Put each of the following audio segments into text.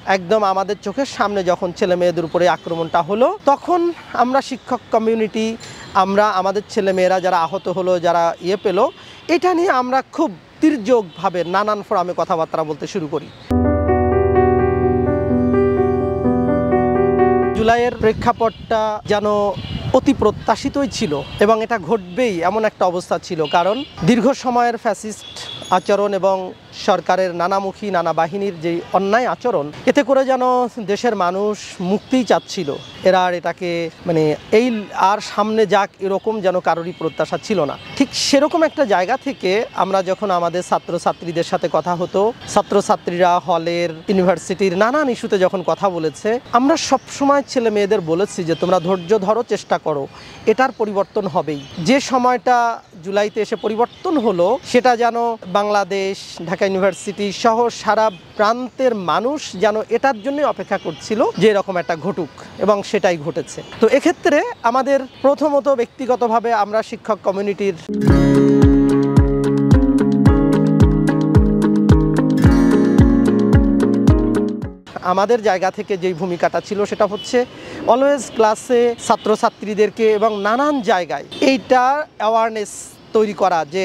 একদম আমাদের চোখের সামনে যখন ছেলে মেয়েদের উপরে আক্রমণটা হলো, তখন আমরা শিক্ষক কমিউনিটি, আমরা আমাদের ছেলেমেয়েরা যারা আহত হলো, যারা পেলো, এটা নিয়ে আমরা খুব তীর্যকভাবে নানান ফোরামে কথাবার্তা বলতে শুরু করি। জুলাইয়ের প্রেক্ষাপটটা যেন অতি প্রত্যাশিতই ছিল এবং এটা ঘটবেই এমন একটা অবস্থা ছিল, কারণ দীর্ঘ সময়ের ফ্যাসিস্ট আচরণ এবং সরকারের নানামুখী নানা বাহিনীর যে অন্যায় আচরণ, এতে করে যেন দেশের মানুষ মুক্তিই চাচ্ছিল। এরা আর এটাকে এই আর সামনে যাক এরকম যেন কারোরই প্রত্যাশা ছিল না। ঠিক সেরকম একটা জায়গা থেকে আমরা যখন আমাদের ছাত্রছাত্রীদের সাথে কথা হতো, ছাত্রছাত্রীরা হলের, ইউনিভার্সিটির নানান ইস্যুতে যখন কথা বলেছে, আমরা সবসময় ছেলে মেয়েদের বলেছি যে তোমরা ধৈর্য ধরো, চেষ্টা করো, এটার পরিবর্তন হবেই। যে সময়টা জুলাইতে এসে পরিবর্তন হলো, সেটা যেন বাংলাদেশ, ঢাকা ইউনিভার্সিটি সহ সারা প্রান্তের মানুষ যেন এটার জন্যই অপেক্ষা করছিল যে এরকম একটা ঘটুক, এবং সেটাই ঘটেছে। তো এক্ষেত্রে আমাদের প্রথমত ব্যক্তিগতভাবে আমরা শিক্ষক কমিউনিটির আমাদের জায়গা থেকে যেই ভূমিকাটা ছিল সেটা হচ্ছে অলওয়েজ ক্লাসে ছাত্রছাত্রীদেরকে এবং নানান জায়গায় এইটা অ্যাওয়ারনেস তৈরি করা যে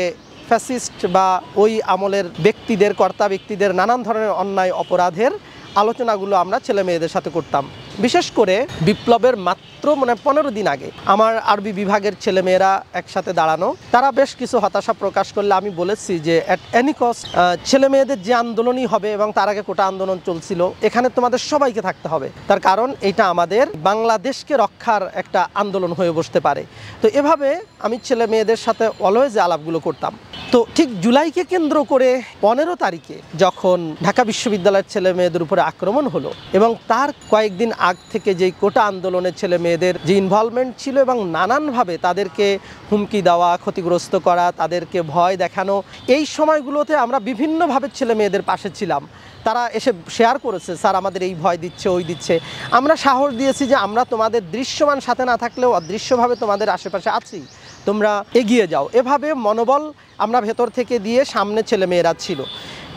ফ্যাসিস্ট বা ওই আমলের ব্যক্তিদের, কর্তা ব্যক্তিদের নানান ধরনের অন্যায় অপরাধের আলোচনাগুলো আমরা ছেলে মেয়েদের সাথে করতাম। বিশেষ করে বিপ্লবের মাত্র 15 দিন আগে আমার আরবি বিভাগের ছেলেমেয়েরা একসাথে দাঁড়ানো, তারা বেশ কিছু হতাশা প্রকাশ করলে আমি বলেছি যে অ্যাট এনি কস্ট ছেলে মেয়েদের যে আন্দোলনই হবে, এবং তার আগে কোটা আন্দোলন চলছিল, এখানে তোমাদের সবাইকে থাকতে হবে, তার কারণ এটা আমাদের বাংলাদেশকে রক্ষার একটা আন্দোলন হয়ে বসতে পারে। তো এভাবে আমি ছেলে মেয়েদের সাথে অলওয়েজ আলাপগুলো করতাম। তো ঠিক জুলাইকে কেন্দ্র করে 15 তারিখে যখন ঢাকা বিশ্ববিদ্যালয়ের ছেলে মেয়েদের উপরে আক্রমণ হলো, এবং তার কয়েকদিন আগ থেকে যেই কোটা আন্দোলনের ছেলে মেয়েদের যে ইনভলভমেন্ট ছিল এবং নানানভাবে তাদেরকে হুমকি দেওয়া, ক্ষতিগ্রস্ত করা, তাদেরকে ভয় দেখানো, এই সময়গুলোতে আমরা বিভিন্নভাবে ছেলে মেয়েদের পাশে ছিলাম। তারা এসে শেয়ার করেছে, স্যার আমাদের এই ভয় দিচ্ছে, ওই দিচ্ছে। আমরা সাহস দিয়েছি যে আমরা তোমাদের দৃশ্যমান সাথে না থাকলেও অদৃশ্যভাবে তোমাদের আশেপাশে আছি, তোমরা এগিয়ে যাও। এভাবে মনোবল আমরা ভেতর থেকে দিয়ে সামনে ছেলেমেয়েরা ছিল।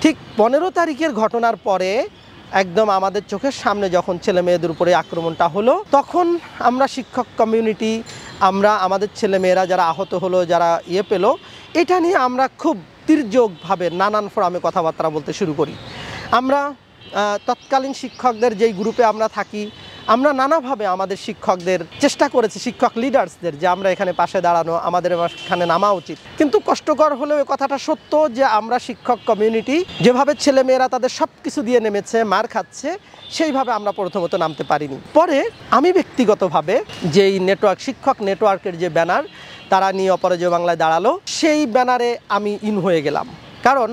ঠিক 15 তারিখের ঘটনার পরে একদম আমাদের চোখের সামনে যখন ছেলে মেয়েদের উপরে আক্রমণটা হলো, তখন আমরা শিক্ষক কমিউনিটি, আমরা আমাদের ছেলেমেয়েরা যারা আহত হলো, যারা পেলো, এটা নিয়ে আমরা খুব তীর্যকভাবে নানান ফোরামে কথাবার্তা বলতে শুরু করি। আমরা তৎকালীন শিক্ষকদের যেই গ্রুপে আমরা থাকি, আমরা নানাভাবে আমাদের শিক্ষকদের চেষ্টা করেছি, শিক্ষক লিডার্সদের, যে আমরা এখানে পাশে দাঁড়ানো, আমাদের এখানে নামা উচিত। কিন্তু কষ্টকর হলেও কথাটা সত্য যে আমরা শিক্ষক কমিউনিটি যেভাবে ছেলেমেয়েরা তাদের সব কিছু দিয়ে নেমেছে, মার খাচ্ছে, সেইভাবে আমরা প্রথমত নামতে পারিনি। পরে আমি ব্যক্তিগতভাবে যেই নেটওয়ার্ক, শিক্ষক নেটওয়ার্কের যে ব্যানার তারা নিয়ে অপরাজেয় বাংলায় দাঁড়ালো, সেই ব্যানারে আমি ইন হয়ে গেলাম। কারণ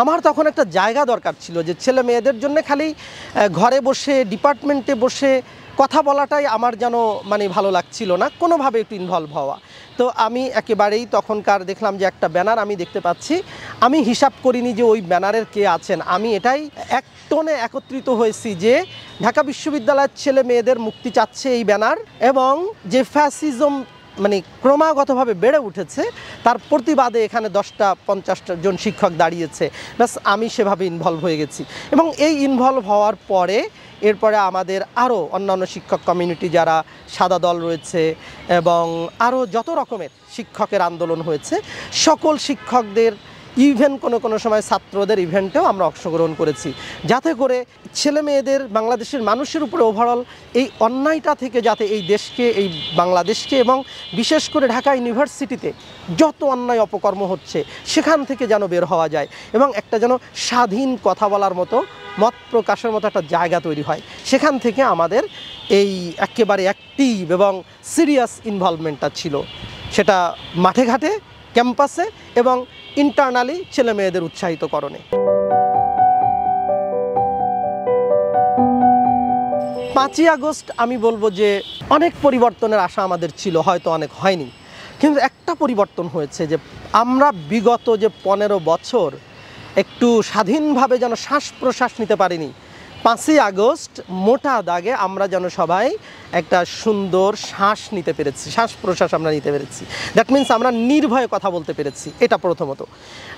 আমার তখন একটা জায়গা দরকার ছিল যে ছেলে মেয়েদের জন্য খালি ঘরে বসে, ডিপার্টমেন্টে বসে কথা বলাটাই আমার যেন ভালো লাগছিল না, কোনোভাবে একটু ইনভলভ হওয়া। তো আমি একেবারেই তখনকার দেখলাম যে একটা ব্যানার আমি দেখতে পাচ্ছি, আমি হিসাব করিনি যে ওই ব্যানারের কে আছেন। আমি এটাই এক টোনে একত্রিত হয়েছি যে ঢাকা বিশ্ববিদ্যালয়ের ছেলে মেয়েদের মুক্তি চাচ্ছে এই ব্যানার, এবং যে ফ্যাসিজম ক্রমাগতভাবে বেড়ে উঠেছে তার প্রতিবাদে এখানে 10-50 জন শিক্ষক দাঁড়িয়েছে। ব্যাস আমি সেভাবে ইনভলভ হয়ে গেছি। এবং এই ইনভলভ হওয়ার পরে এরপরে আমাদের আরও অন্যান্য শিক্ষক কমিউনিটি যারা সাদা দল রয়েছে এবং আরও যত রকমের শিক্ষকের আন্দোলন হয়েছে, সকল শিক্ষকদের, ইভেন কোনো সময় ছাত্রদের ইভেন্টেও আমরা অংশগ্রহণ করেছি, যাতে করে ছেলে মেয়েদের, বাংলাদেশের মানুষের উপরে ওভারঅল এই অন্যায়টা থেকে যাতে এই দেশকে, এই বাংলাদেশকে এবং বিশেষ করে ঢাকা ইউনিভার্সিটিতে যত অন্যায় অপকর্ম হচ্ছে সেখান থেকে যেন বের হওয়া যায়, এবং একটা যেন স্বাধীন কথা বলার মতো, মত প্রকাশের মতো একটা জায়গা তৈরি হয়। সেখান থেকে আমাদের এই একেবারে অ্যাক্টিভ এবং সিরিয়াস ইনভলভমেন্টটা ছিল, সেটা মাঠে ঘাটে, ক্যাম্পাসে এবং ইন্টারনালি ছেলে মেয়েদের উৎসাহিতকরণে। 5ই আগস্ট আমি বলবো যে অনেক পরিবর্তনের আশা আমাদের ছিল, হয়তো অনেক হয়নি, কিন্তু একটা পরিবর্তন হয়েছে যে আমরা বিগত যে 15 বছর একটু স্বাধীনভাবে যেন শ্বাস প্রশ্বাস নিতে পারিনি, 5ই আগস্ট মোটা দাগে আমরা যেন সবাই একটা সুন্দর শ্বাস নিতে পেরেছি, শ্বাস প্রশ্বাস আমরা নিতে পেরেছি। দ্যাট মিনস আমরা নির্ভয়ে কথা বলতে পেরেছি। এটা প্রথমত।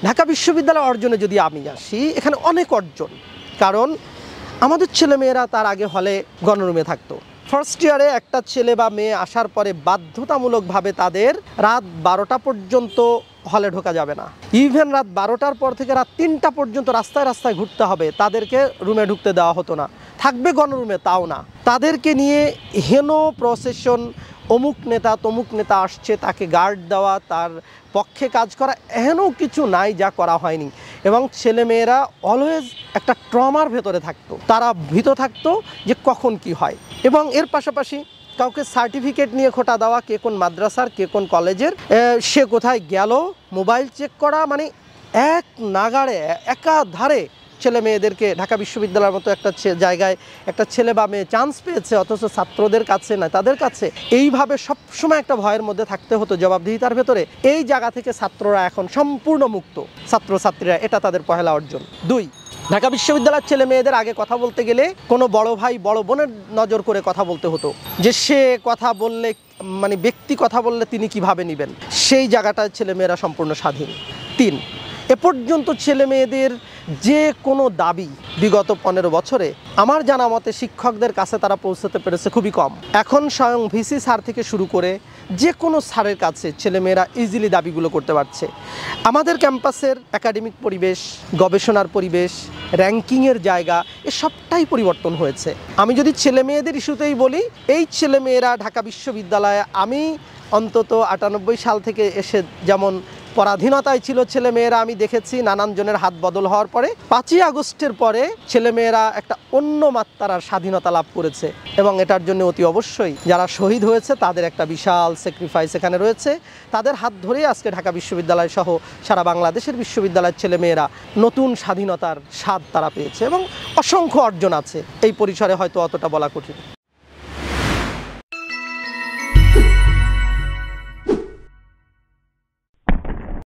ঢাকা বিশ্ববিদ্যালয় অর্জনে যদি আমি আসি, এখানে অনেক অর্জন, কারণ আমাদের ছেলেমেয়েরা তার আগে হলে গণরুমে থাকতো। ফার্স্ট ইয়ারে একটা ছেলে বা মেয়ে আসার পরে বাধ্যতামূলকভাবে তাদের রাত 12টা পর্যন্ত হলে ঢোকা যাবে না। ইভেন রাত 12টার পর থেকে রাত 3টা পর্যন্ত রাস্তায় রাস্তায় ঘুরতে হবে, তাদেরকে রুমে ঢুকতে দেওয়া হতো না। থাকবে গণরুমে, তাও না। তাদেরকে নিয়ে হেন প্রসেশন, অমুক নেতা তমুক নেতা আসছে, তাকে গার্ড দেওয়া, তার পক্ষে কাজ করা, এহেন কিছু নাই যা করা হয়নি। এবং ছেলেমেয়েরা অলওয়েজ একটা ট্রমার ভেতরে থাকতো, তারা ভীত থাকতো যে কখন কি হয়। এবং এর পাশাপাশি কাউকে সার্টিফিকেট নিয়ে খোটা দেওয়া, কে কোন মাদ্রাসার, কে কোন কলেজের, সে কোথায় গেল, মোবাইল চেক করা, মানে এক নাগাড়ে একাধারে ছেলে মেয়েদেরকে ঢাকা বিশ্ববিদ্যালয়ের মতো একটা জায়গায় একটা ছেলে বা মেয়ে চান্স পেয়েছে, অথচ ছাত্রদের কাছে না, তাদের কাছে এইভাবে সবসময় একটা ভয়ের মধ্যে থাকতে হতো, জবাবদিহিতার ভেতরে। এই জায়গা থেকে ছাত্ররা এখন সম্পূর্ণ মুক্ত, ছাত্রছাত্রীরা, এটা তাদের পহেলা অর্জন। 2, ঢাকা বিশ্ববিদ্যালয়ের ছেলে মেয়েদের আগে কথা বলতে গেলে কোনো বড় ভাই বড় বোনের নজর করে কথা বলতে হতো, যে সে কথা বললে, মানে ব্যক্তি কথা বললে তিনি কিভাবে নেবেন, সেই জায়গাটায় ছেলেমেয়েরা সম্পূর্ণ স্বাধীন। 3, এ পর্যন্ত ছেলে মেয়েদের যে কোনো দাবি বিগত 15 বছরে আমার জানা মতে শিক্ষকদের কাছে তারা পৌঁছতে পেরেছে খুবই কম। এখন স্বয়ং ভিসি স্যার থেকে শুরু করে যে কোনো স্যারের কাছে ছেলেমেয়েরা ইজিলি দাবিগুলো করতে পারছে। আমাদের ক্যাম্পাসের একাডেমিক পরিবেশ, গবেষণার পরিবেশ, র্যাঙ্কিংয়ের জায়গা, এ সবটাই পরিবর্তন হয়েছে। আমি যদি ছেলে মেয়েদের ইস্যুতেই বলি, এই ছেলেমেয়েরা ঢাকা বিশ্ববিদ্যালয়ে, আমি অন্তত 98 সাল থেকে এসে যেমন পরাধীনতায় ছিল ছেলেমেয়েরা, আমি দেখেছি নানান জনের হাত বদল হওয়ার পরে 5ই আগস্টের পরে ছেলেমেয়েরা একটা অন্য মাত্রার স্বাধীনতা লাভ করেছে। এবং এটার জন্য অতি অবশ্যই যারা শহীদ হয়েছে তাদের একটা বিশাল স্যাক্রিফাইস এখানে রয়েছে। তাদের হাত ধরেই আজকে ঢাকা বিশ্ববিদ্যালয় সহ সারা বাংলাদেশের বিশ্ববিদ্যালয়ের ছেলেমেয়েরা নতুন স্বাধীনতার স্বাদ তারা পেয়েছে, এবং অসংখ্য অর্জন আছে। এই পরিসরে হয়তো অতটা বলা কঠিন।